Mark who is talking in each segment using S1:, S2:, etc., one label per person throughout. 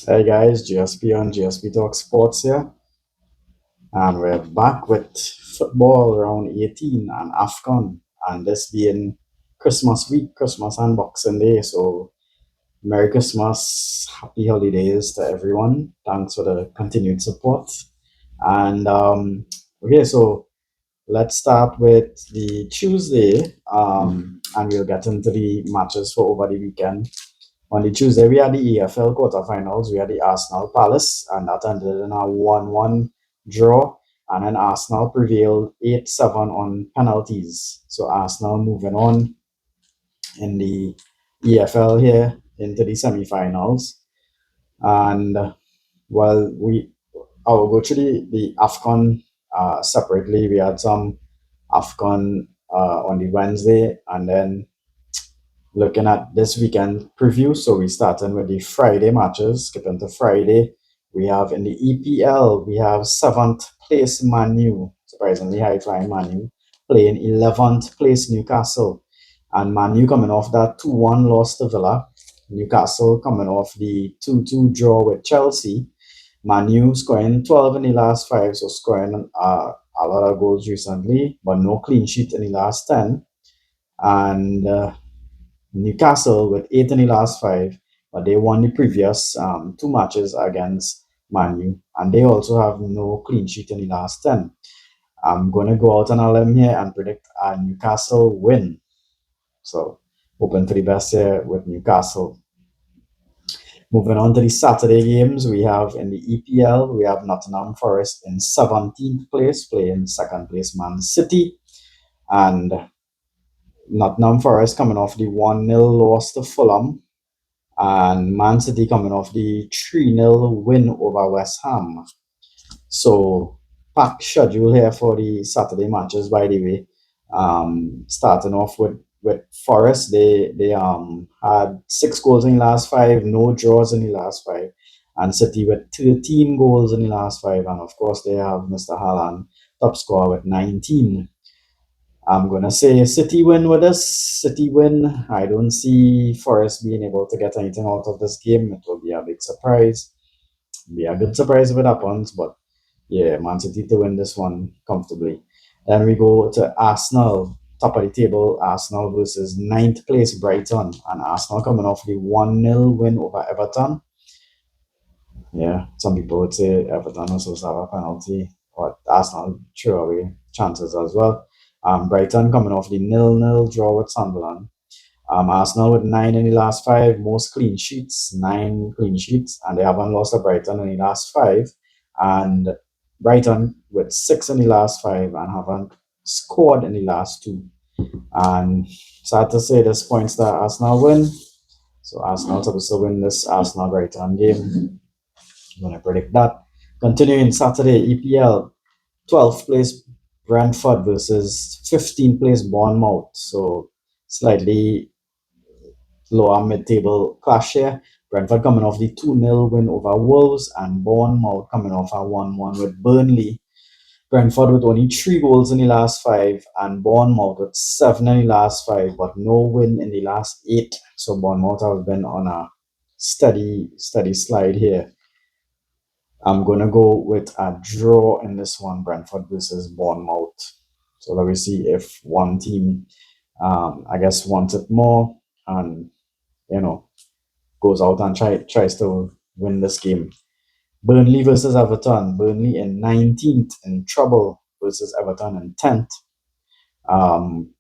S1: Hey guys, GSP on GSP Talk Sports here, and we're back with football round 18 and Afcon, and this being Christmas week, Christmas and Boxing Day. So, Merry Christmas, Happy Holidays to everyone. Thanks for the continued support. And okay, so let's start with the Tuesday, and we'll get into the matches for over the weekend. On the Tuesday, we had the EFL quarterfinals. We had the Arsenal Palace, and that ended in a 1-1 draw. And then Arsenal prevailed 8-7 on penalties. So Arsenal moving on in the EFL here into the semi-finals. And I will go to the AFCON separately. We had some AFCON on the Wednesday, and then looking at this weekend preview. So we starting with the Friday matches. Skipping to Friday, we have in the EPL, we have seventh place Manu, surprisingly high flying Manu, playing 11th place Newcastle. And Manu coming off that 2-1 loss to Villa. Newcastle coming off the 2-2 draw with Chelsea. Manu scoring 12 in the last five, so scoring a lot of goals recently, but no clean sheet in the last 10. And Newcastle with eight in the last five, but they won the previous two matches against Manu, and they also have no clean sheet in the last 10. I'm going to go out on a limb here and predict a Newcastle win. So, hoping for the best here with Newcastle. Moving on to the Saturday games, we have in the EPL, we have Nottingham Forest in 17th place, playing second place Man City. And Nottingham Forest coming off the 1-0 loss to Fulham, and Man City coming off the 3-0 win over West Ham. So, packed schedule here for the Saturday matches, by the way. Starting off with Forest, they had 6 goals in the last five, no draws in the last five, and City with 13 goals in the last five, and of course they have Mr. Haaland, top scorer with 19. I'm gonna say City win with this. City win. I don't see Forest being able to get anything out of this game. It will be a big surprise. Be a good surprise if it happens, but yeah, Man City to win this one comfortably. Then we go to Arsenal, top of the table. Arsenal versus ninth place Brighton, and Arsenal coming off the 1-0 win over Everton. Yeah, some people would say Everton was supposed to have a penalty, but Arsenal threw away chances as well. Brighton coming off the 0-0 draw with Sunderland. Arsenal with nine in the last five, most clean sheets, 9 clean sheets, and they haven't lost to Brighton in the last five. And Brighton with six in the last five and haven't scored in the last two. And sad to say this points that Arsenal win. So Arsenal supposed to win this Arsenal Brighton game. I'm gonna predict that. Continuing Saturday, EPL, 12th place Brentford versus 15th place Bournemouth. So slightly lower mid-table clash here. Brentford coming off the 2-0 win over Wolves, and Bournemouth coming off a 1-1 with Burnley. Brentford with only 3 goals in the last five, and Bournemouth with seven in the last five, but no win in the last eight. So Bournemouth have been on a steady slide here. I'm gonna go with a draw in this one, Brentford versus Bournemouth. So let me see if one team, I guess, wants it more, and you know, goes out and tries to win this game. Burnley versus Everton. Burnley in 19th in trouble versus Everton in 10th.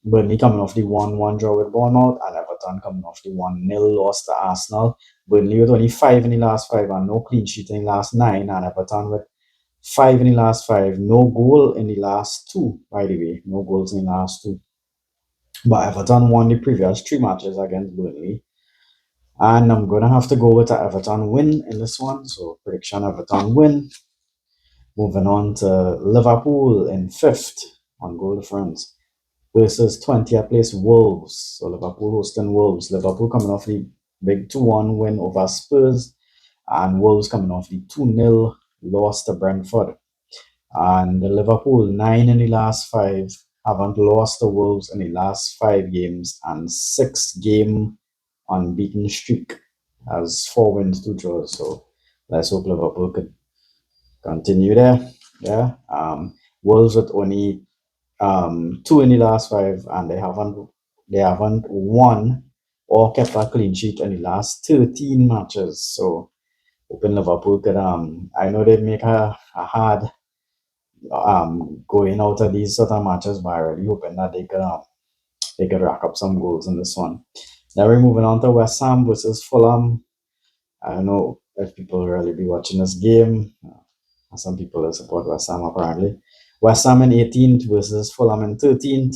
S1: Burnley coming off the 1-1 draw with Bournemouth, and Everton coming off the 1-0 loss to Arsenal. Burnley with only five in the last five and no clean sheet in the last nine, and Everton with five in the last five, no goal in the last two, by the way, no goals in the last two. But Everton won the previous three matches against Burnley. And I'm going to have to go with an Everton win in this one. So prediction Everton win. Moving on to Liverpool in fifth on goal difference versus 20th place Wolves. So Liverpool hosting Wolves. Liverpool coming off the big 2-1 win over Spurs, and Wolves coming off the 2-0 loss to Brentford. And the Liverpool 9 in the last five, haven't lost to Wolves in the last 5 games, and 6 game unbeaten streak, has 4 wins, 2 draws. So Let's hope Liverpool could continue there. Yeah. Wolves with only two in the last five, and they haven't won or kept a clean sheet in the last 13 matches. So hoping Liverpool could I know they make a hard going out of these sort of matches, but I really hoping that they could rack up some goals in this one. Now we're moving on to West Ham versus Fulham. I don't know if people really be watching this game. Some people that support West Ham apparently. West Ham in 18th versus Fulham in 13th.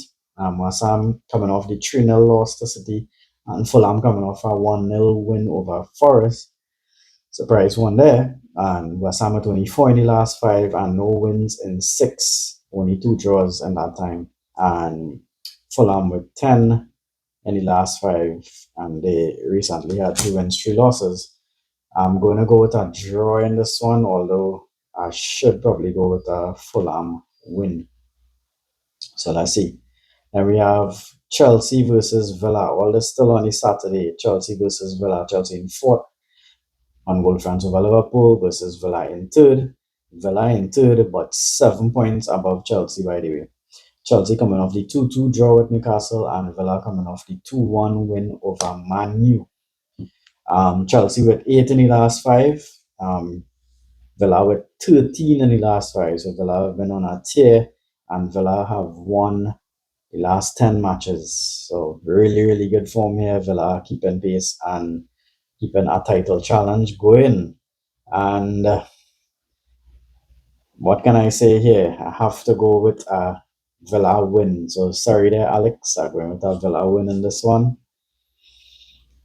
S1: West Ham coming off the 3-0 loss to City, and Fulham coming off a 1-0 win over Forest. Surprise one there. And West Ham at only four in the last five and no wins in six. Only two draws in that time. And Fulham with 10 in the last five. And they recently had two wins, three losses. I'm going to go with a draw in this one, although I should probably go with a Fulham win. So let's see. Then we have Chelsea versus Villa. All this still on the Saturday. Chelsea versus Villa. Chelsea in fourth on goal France over Liverpool versus Villa in third. Villa in third, but 7 points above Chelsea, by the way. Chelsea coming off the 2-2 draw with Newcastle, and Villa coming off the 2-1 win over Manu. Chelsea with 8 in the last five. Villa with 13 in the last five. So Villa have been on a tear, and Villa have won the last 10 matches. So really, really good form here. Villa keeping pace and keeping a title challenge going. And what can I say here? I have to go with a Villa win. So sorry there, Alex. I'm going with a Villa win in this one.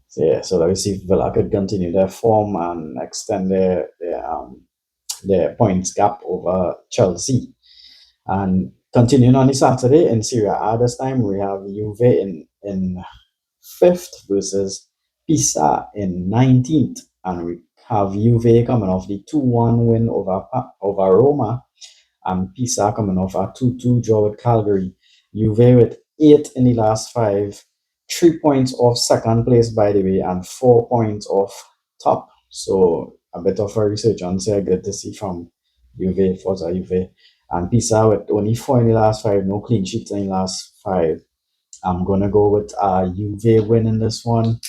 S1: So yeah, so let me see if Villa could continue their form and extend their points gap over Chelsea. And continuing on the Saturday in Serie A this time, we have Juve in fifth versus Pisa in 19th. And we have Juve coming off the 2-1 win over Roma, and Pisa coming off a 2-2 draw with Calgary. Juve with 8 in the last five, 3 points off second place, by the way, and 4 points off top. So a bit of a resurgence here, good to see from Juve, Forza Juve. And Pisa with only 4 in the last five, no clean sheets in the last five. I'm gonna go with a Juve win in this one.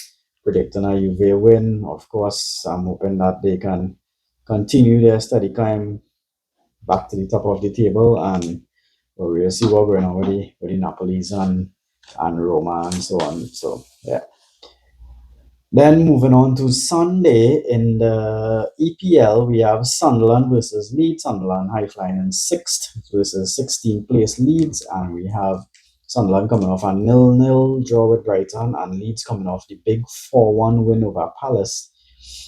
S1: Predicting a Juve win. Of course, I'm hoping that they can continue their steady climb back to the top of the table, and we'll see what we're going on with the Napolis and Roma and so on. So yeah. Then moving on to Sunday in the EPL, we have Sunderland versus Leeds. Sunderland high flying in sixth versus 16th place Leeds, and we have Sunderland coming off a 0-0 draw with Brighton, and Leeds coming off the big 4-1 win over Palace.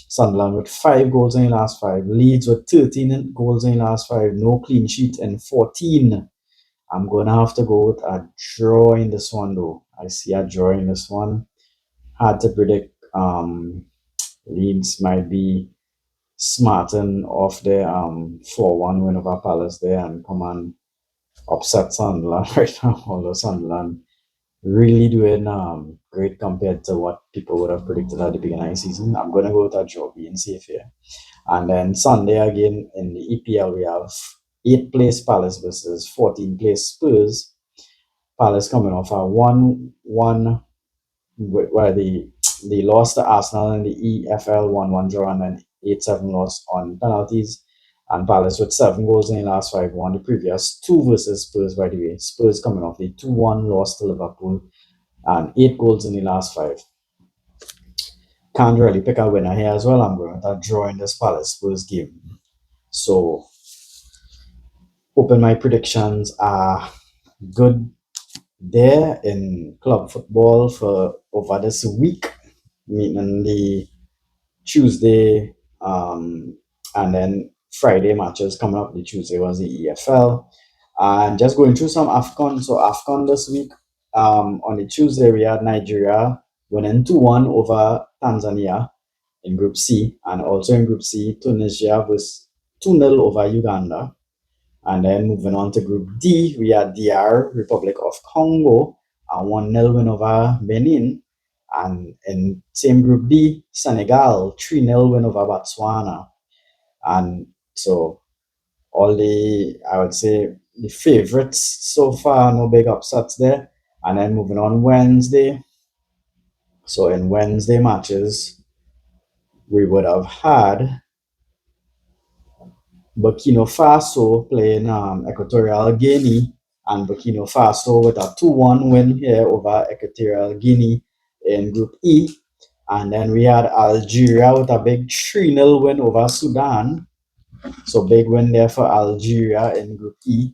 S1: Sunderland with 5 goals in the last five. Leeds with 13 goals in the last five. No clean sheet in 14. I'm going to have to go with a draw in this one, though. I see a draw in this one. Hard to predict. Leeds might be smarting off their 4-1 win over Palace there and come and upset Sunderland right now. Although Sunderland really doing great compared to what people would have predicted at the beginning of the season. I'm going to go with a draw, being safe here. And then Sunday again in the EPL, we have 8th place Palace versus 14th place Spurs. Palace coming off a 1-1 where they lost to Arsenal in the EFL 1-1 draw, and then 8-7 loss on penalties. And Palace with 7 goals in the last five, won the previous two versus Spurs, by the way. Spurs coming off the 2-1 loss to Liverpool, and 8 goals in the last five. Can't really pick a winner here as well. I'm going with a draw in this Palace Spurs game. So hoping my predictions are good there in club football for over this week, meaning the Tuesday and then Friday matches coming up. The Tuesday was the EFL, and just going through some Afcon. So Afcon this week, on the Tuesday we had Nigeria winning 2-1 over Tanzania in Group C, and also in Group C, Tunisia was 2-0 over Uganda. And then moving on to Group D, we had DR, Republic of Congo, a 1-0 win over Benin. And in same Group D, Senegal, 3-0 win over Botswana. And so all the, I would say, the favorites so far, no big upsets there. And then moving on Wednesday. So in Wednesday matches, we would have had Burkina Faso playing Equatorial Guinea, and Burkina Faso with a 2-1 win here over Equatorial Guinea in Group E. And then we had Algeria with a big 3-0 win over Sudan. So big win there for Algeria in Group E.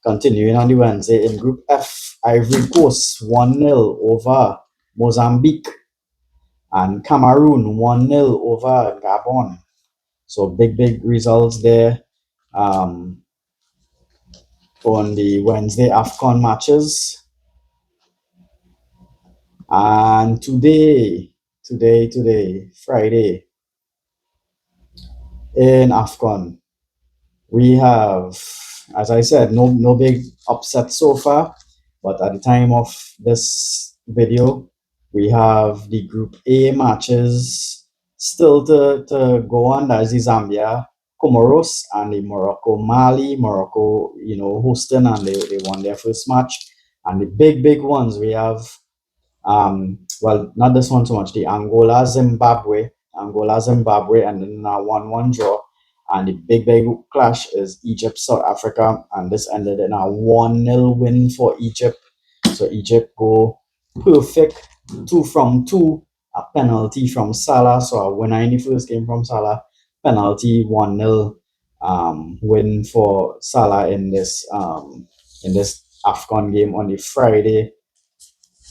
S1: Continuing on the Wednesday in Group F, Ivory Coast 1-0 over Mozambique, and Cameroon 1-0 over Gabon. So big results there um, on the Wednesday Afcon matches. And today, Friday, in Afcon, we have, as I said, no big upset so far. But at the time of this video, we have the Group A matches still to go on. That's the Zambia, Comoros, and the Morocco, Mali. Morocco, hosting, and they won their first match. And the big ones, we have well, not this one so much. The Angola, Zimbabwe, and then a 1-1 draw. And the big clash is Egypt, South Africa, and this ended in a 1-0 win for Egypt. So Egypt go perfect, 2 from 2, a penalty from Salah. So a winner in the first game from Salah, penalty 1-0 win for Salah in this Afcon game on the Friday.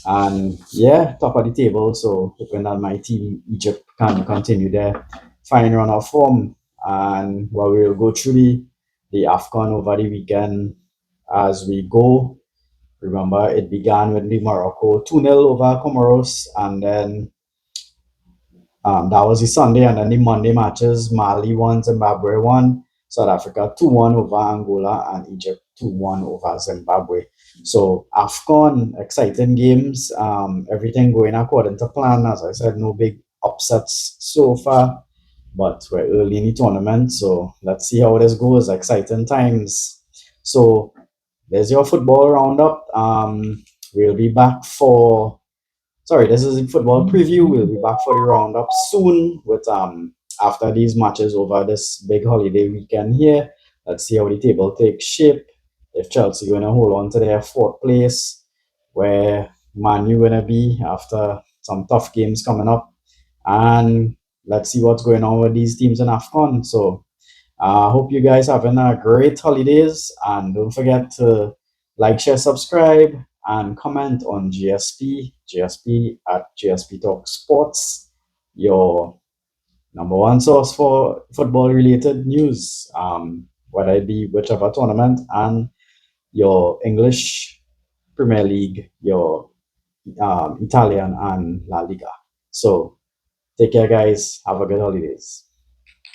S1: And yeah, top of the table. So hoping that my team Egypt can continue their fine run of form. And well, we'll go through the Afcon over the weekend as we go. Remember, it began with the Morocco 2-0 over Comoros, and then that was the Sunday, and then the Monday matches: Mali won, Zimbabwe won, South Africa 2-1 over Angola, and Egypt 2-1 over Zimbabwe. So AFCON, exciting games. Everything going according to plan. As I said, no big upsets so far, but we're early in the tournament, so let's see how this goes. Exciting times. So there's your football roundup. We'll be back for Sorry, this is a football preview. We'll be back for the roundup soon with after these matches over this big holiday weekend here. Let's see how the table takes shape. If Chelsea gonna hold on to their fourth place, where Manu gonna be after some tough games coming up, and let's see what's going on with these teams in Afcon. So I hope you guys having a great holidays, and don't forget to like, share, subscribe, and comment on GSP at GSP Talk Sports, your number one source for football related news, whether it be whichever tournament, and your English Premier League, your Italian, and La Liga. So take care, guys. Have a good holidays.